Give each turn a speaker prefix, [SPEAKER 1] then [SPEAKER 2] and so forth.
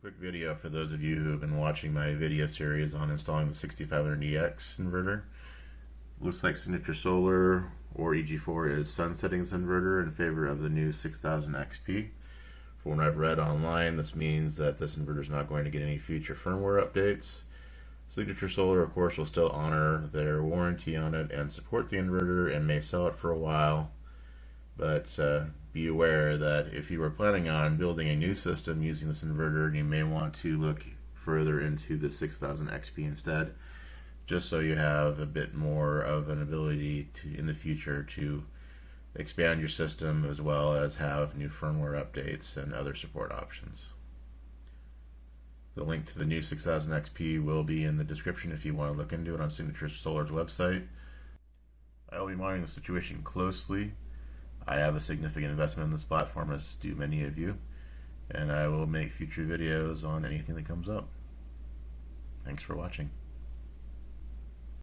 [SPEAKER 1] Quick video for those of you who have been watching my video series on installing the 6500EX inverter. Looks like Signature Solar or EG4 is sunsetting this inverter in favor of the new 6000 XP. From what I've read online, this means that this inverter is not going to get any future firmware updates. Signature Solar, of course, will still honor their warranty on it and support the inverter and may sell it for a while. But be aware that if you were planning on building a new system using this inverter, you may want to look further into the 6000 XP instead, just so you have a bit more of an ability to, in the future, to expand your system as well as have new firmware updates and other support options. The link to the new 6000 XP will be in the description if you want to look into it on Signature Solar's website. I will be monitoring the situation closely. I have a significant investment in this platform, as do many of you, and I will make future videos on anything that comes up. Thanks for watching.